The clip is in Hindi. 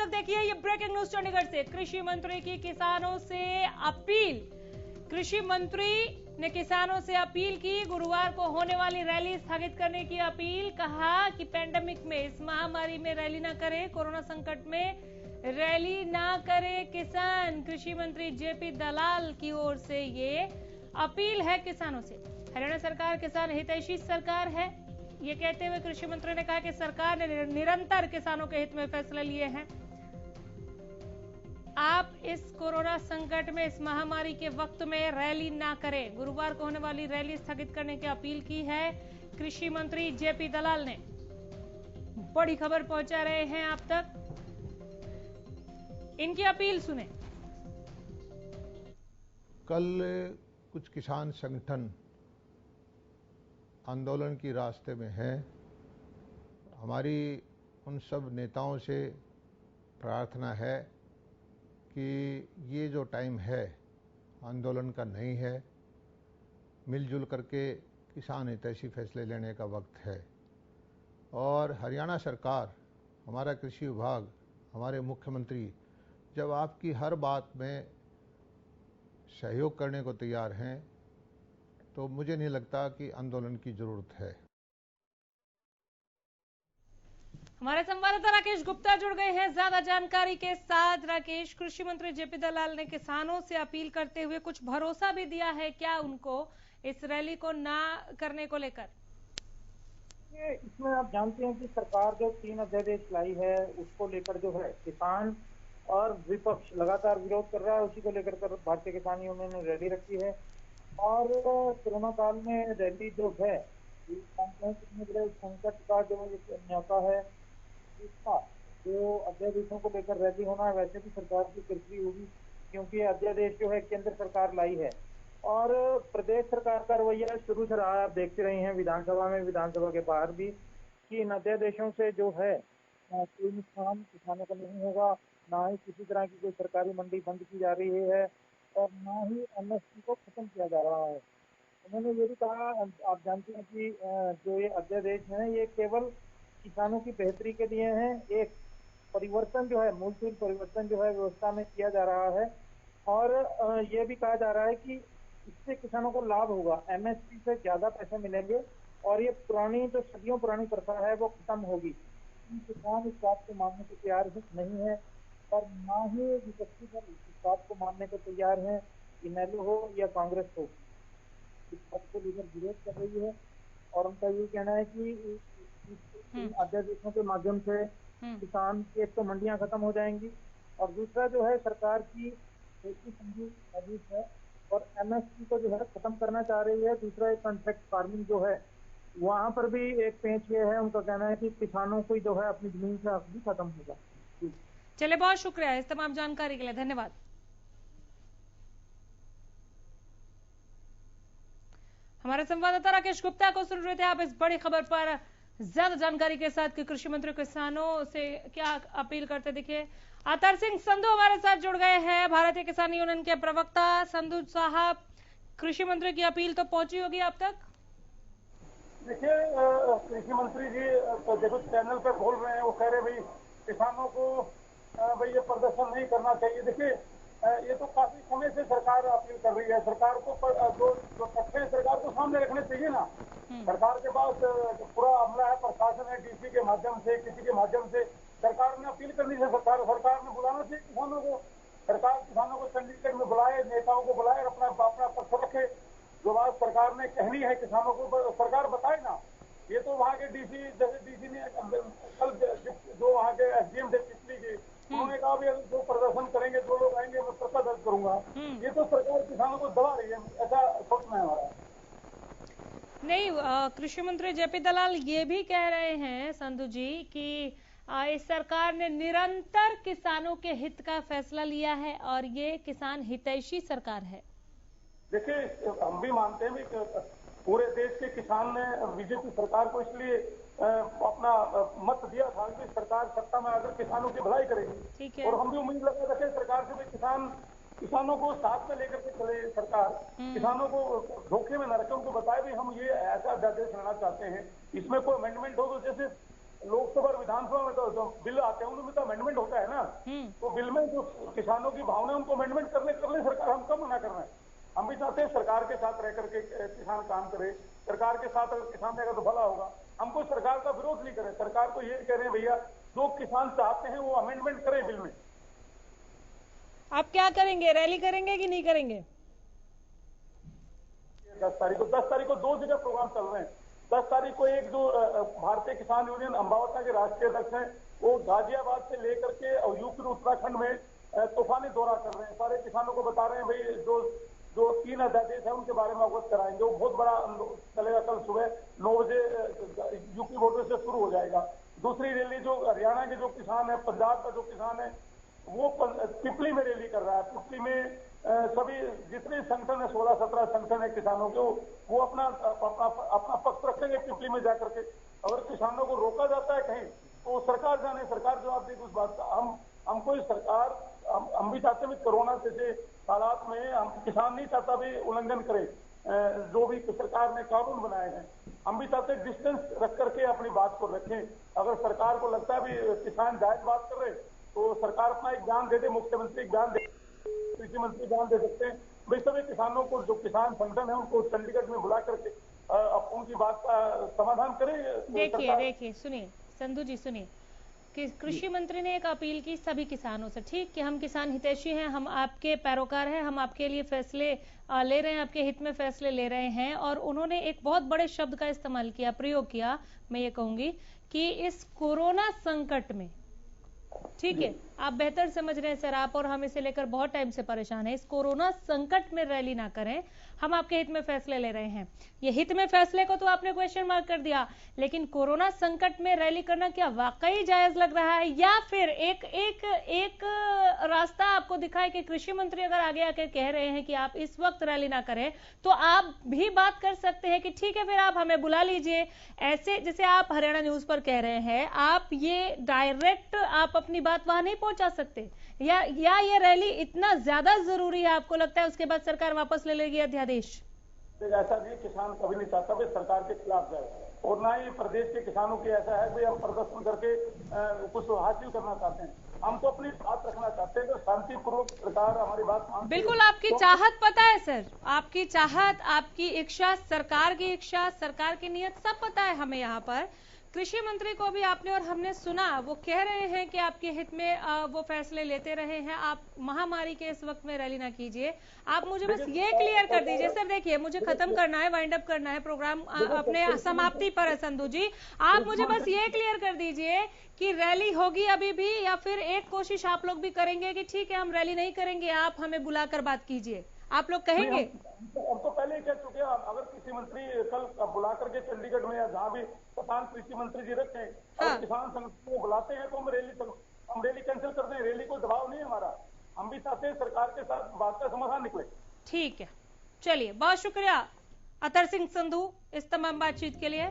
वक्त देखिए ये ब्रेकिंग न्यूज चंडीगढ़ से। कृषि मंत्री की किसानों से अपील। कृषि मंत्री ने किसानों से अपील की, गुरुवार को होने वाली रैली स्थगित करने की अपील। कहा कि पैंडेमिक में, इस महामारी में रैली ना करें, कोरोना संकट में रैली ना करे किसान। कृषि मंत्री जेपी दलाल की ओर से ये अपील है किसानों से। हरियाणा सरकार किसान हितैषी सरकार है, ये कहते हुए कृषि मंत्री ने कहा कि सरकार ने निरंतर किसानों के हित में फैसले लिए हैं। आप इस कोरोना संकट में, इस महामारी के वक्त में रैली ना करें। गुरुवार को होने वाली रैली स्थगित करने की अपील की है कृषि मंत्री जेपी दलाल ने। बड़ी खबर पहुंचा रहे हैं आप तक, इनकी अपील सुने। कल कुछ किसान संगठन आंदोलन की रास्ते में हैं। हमारी उन सब नेताओं से प्रार्थना है कि ये जो टाइम है आंदोलन का नहीं है, मिलजुल करके किसान हितैषी फैसले लेने का वक्त है। और हरियाणा सरकार, हमारा कृषि विभाग, हमारे मुख्यमंत्री जब आपकी हर बात में सहयोग करने को तैयार हैं, तो मुझे नहीं लगता कि आंदोलन की जरूरत है। हमारे संवाददाता राकेश गुप्ता जुड़ गए हैं ज्यादा जानकारी के साथ। राकेश, कृषि मंत्री जेपी दलाल ने किसानों से अपील करते हुए कुछ भरोसा भी दिया है क्या उनको इस रैली को ना करने को लेकर? इसमें आप जानते हैं कि सरकार जो 3 अध्यादेश लाई है उसको लेकर जो है किसान और विपक्ष लगातार विरोध कर रहा है। उसी को लेकर भारतीय किसान यूनियन ने रैली रखी है। और कोरोना काल में रैली जो है, कितने बड़े संकट का जो एक न्योता है, इसका जो अध्यादेशों को लेकर रैली होना है, वैसे भी सरकार की कृषि होगी क्योंकि अध्यादेश जो है केंद्र सरकार लाई है। और प्रदेश सरकार का रवैया शुरू से रहा है, आप देखते रहे हैं विधानसभा में, विधानसभा के बाहर भी, कि इन अध्यादेशों से जो है कोई नुकसान किसानों को नहीं होगा, ना ही किसी तरह की कोई सरकारी मंडी बंद की जा रही है और ना ही एमएसपी को खत्म किया जा रहा है। उन्होंने ये भी कहा, आप जानते हैं कि जो ये अध्यादेश हैं ये केवल किसानों की बेहतरी के लिए हैं। एक परिवर्तन जो है, मूलभूत परिवर्तन जो है व्यवस्था में किया जा रहा है। और ये भी कहा जा रहा है कि इससे किसानों को लाभ होगा, एमएसपी से ज्यादा पैसे मिलेंगे और ये पुरानी जो सदियों पुरानी प्रथा है वो खत्म होगी। किसान इस बात को मानने को तैयार नहीं है और ना ही विपक्षी दल इस बात को मानने को तैयार है, इनेलो हो या कांग्रेस हो, इस बात को लेकर विरोध कर रही है। और उनका ये कहना है कि अध्यादेशों के माध्यम से किसान की एक तो मंडियां खत्म हो जाएंगी और दूसरा जो है सरकार की साजिश है और एमएसपी को जो है खत्म करना चाह रही है। दूसरा एक कॉन्ट्रैक्ट फार्मिंग जो है, वहां पर भी एक पेंच ये है, उनका कहना है कि किसानों को जो है अपनी जमीन का हक भी खत्म होगा। चले, बहुत शुक्रिया इस तमाम जानकारी के लिए, धन्यवाद। हमारे संवाददाता राकेश गुप्ता को सुन रहे थे आप इस बड़ी खबर पर ज्यादा जानकारी के साथ कि कृषि मंत्री किसानों से क्या अपील करते दिखे। अतर सिंह संधू हमारे साथ जुड़ गए हैं, भारतीय किसान यूनियन के प्रवक्ता। संधू साहब, कृषि मंत्री की अपील तो पहुंची होगी आप तक? देखिए, कृषि मंत्री जी देखो चैनल पर बोल रहे हैं, वो कह रहे भाई किसानों को भाई ये प्रदर्शन नहीं करना चाहिए। देखिए, ये तो काफी समय से सरकार अपील कर रही है। सरकार को जो तथ्य है सरकार को सामने रखने चाहिए ना। सरकार के पास पूरा अमला है, प्रशासन है, डीसी के माध्यम से, किसी के माध्यम से सरकार ने अपील करनी है। सरकार ने बुलाना चाहिए किसानों को। सरकार किसानों को चंडीगढ़ में बुलाए, नेताओं को बुलाए, अपना पक्ष रखे। जो बात सरकार ने कहनी है किसानों को सरकार बताए ना। ये तो वहाँ के डीसी, जैसे डीसी ने कल जो वहाँ के एसडीएम थे पिछली के, उन्होंने कहा भी जो प्रदर्शन करेंगे, जो लोग आएंगे मैं पर्चा दर्ज करूंगा। ये तो सरकार किसानों को दबा रही है, ऐसा सोचना है हमारा। नहीं, कृषि मंत्री जेपी दलाल ये भी कह रहे हैं संधू जी कि इस सरकार ने निरंतर किसानों के हित का फैसला लिया है और ये किसान हितैषी सरकार है। देखिए, हम भी मानते हैं कि पूरे देश के किसान ने बीजेपी सरकार को इसलिए अपना मत दिया था कि सरकार सत्ता में आकर किसानों की भलाई करेगी। और हम भी उम्मीद लगा रखे सरकार से भी किसानों को साथ में लेकर के चले। सरकार किसानों को धोखे में न रखे, उनको बताए भी हम ये ऐसा अध्यादेश लाना चाहते हैं, इसमें कोई अमेंडमेंट हो। तो जैसे लोकसभा और विधानसभा में तो बिल आते हैं उनमें तो अमेंडमेंट होता है ना। तो बिल में जो किसानों की भावना है उनको अमेंडमेंट कर ले सरकार, हम कब मना कर रहे हैं। हम भी चाहते हैं सरकार के साथ रह करके किसान काम करे, सरकार के साथ अगर किसान रहेगा तो भला होगा। हम कोई सरकार का विरोध नहीं करें, सरकार को ये कह रहे हैं भैया जो किसान चाहते हैं वो अमेंडमेंट करें बिल में। आप क्या करेंगे, रैली करेंगे कि नहीं करेंगे? 10 तारीख को 2 जगह प्रोग्राम चल रहे हैं। 10 तारीख को एक जो भारतीय किसान यूनियन अम्बावता के राष्ट्रीय अध्यक्ष हैं वो गाजियाबाद से लेकर के और यूपी उत्तराखंड में तूफानी दौरा कर रहे हैं। सारे किसानों को बता रहे हैं भाई जो 3 अध्यादेश है उनके बारे में अवगत कराएंगे। वो बहुत बड़ा चलेगा, कल सुबह 9 बजे यूपी बॉर्डर से शुरू हो जाएगा। दूसरी रैली जो हरियाणा के जो किसान है, पंजाब का जो किसान है वो पिपली में रैली कर रहा है। पिपली में सभी जितने संगठन है 16-17 संगठन है किसानों के, वो अपना पक्ष रखेंगे पिपली में जाकर के। अगर किसानों को रोका जाता है कहीं तो सरकार जाने, सरकार जवाब देगी उस बात का। हम कोई सरकार हम भी चाहते हैं कोरोना जैसे हालात में हम किसान नहीं चाहता भी उल्लंघन करे जो भी सरकार ने कानून बनाए हैं। हम भी चाहते हैं डिस्टेंस रख करके अपनी बात को रखें। अगर सरकार को लगता है भी किसान जायज बात कर रहे तो सरकार अपना एक बयान दे दे, मुख्यमंत्री एक बयान दे, कृषि मंत्री बयान दे सकते हैं। भाई सभी किसानों को जो किसान संगठन है उनको चंडीगढ़ में बुला करके उनकी बात का समाधान करें। देखिए सुनिए संधू जी, सुनिए कि कृषि मंत्री ने एक अपील की सभी किसानों से, ठीक कि हम किसान हितैषी हैं, हम आपके पैरोकार हैं, हम आपके लिए फैसले ले रहे हैं, आपके हित में फैसले ले रहे हैं। और उन्होंने एक बहुत बड़े शब्द का इस्तेमाल किया, प्रयोग किया, मैं ये कहूंगी कि इस कोरोना संकट में, ठीक है, आप बेहतर समझ रहे हैं सर, आप और हम इसे लेकर बहुत टाइम से परेशान हैं। इस कोरोना संकट में रैली ना करें, हम आपके हित में फैसले ले रहे हैं। ये हित में फैसले को तो आपने क्वेश्चन मार्क कर दिया, लेकिन कोरोना संकट में रैली करना क्या वाकई जायज लग रहा है? या फिर एक रास्ता आपको दिखाए कि कृषि मंत्री अगर आगे आकर कह रहे हैं कि आप इस वक्त रैली ना करें तो आप भी बात कर सकते हैं कि ठीक है फिर आप हमें बुला लीजिए। ऐसे जैसे आप हरियाणा न्यूज पर कह रहे हैं, आप ये डायरेक्ट आप अपनी बात वहां नहीं पहुंचा सकते, या ये रैली इतना ज्यादा जरूरी है आपको लगता है उसके बाद सरकार वापस ले लेगी अध्यादेश? ऐसा नहीं, किसान कभी नहीं चाहता भाई सरकार के खिलाफ जाए, और ना ही प्रदेश के किसानों की ऐसा है भाई हम प्रदर्शन करके कुछ हासिल करना चाहते हैं। हम तो अपनी बात रखना चाहते हैं, तो शांतिपूर्वक सरकार हमारी बात मानती है। बिल्कुल, आपकी चाहत पता है सर, आपकी चाहत, आपकी इच्छा, सरकार की इच्छा, सरकार की नीयत सब पता है हमें। यहाँ पर कृषि मंत्री को भी आपने और हमने सुना, वो कह रहे हैं कि आपके हित में वो फैसले लेते रहे हैं, आप महामारी के इस वक्त में रैली ना कीजिए। आप मुझे बस ये क्लियर कर दीजिए सर, देखिए मुझे खत्म करना है, वाइंड अप करना है, प्रोग्राम अपने समाप्ति पर है संधू जी। आप मुझे बस ये क्लियर कर दीजिए कि रैली होगी अभी भी, या फिर एक कोशिश आप लोग भी करेंगे कि ठीक है हम रैली नहीं करेंगे, आप हमें बुलाकर बात कीजिए, आप लोग कहेंगे? हम तो पहले ही कह चुके हैं, अगर कृषि मंत्री कल बुला करके चंडीगढ़ में या जहाँ भी किसान कृषि मंत्री जी रखे हैं, अगर किसान संगठन को बुलाते हैं तो हम रैली कैंसिल कर दें। रैली को दबाव नहीं है हमारा, हम भी चाहते हैं सरकार के साथ बात का समाधान निकले। ठीक है, चलिए बहुत शुक्रिया अतर सिंह संधू इस तमाम बातचीत के लिए।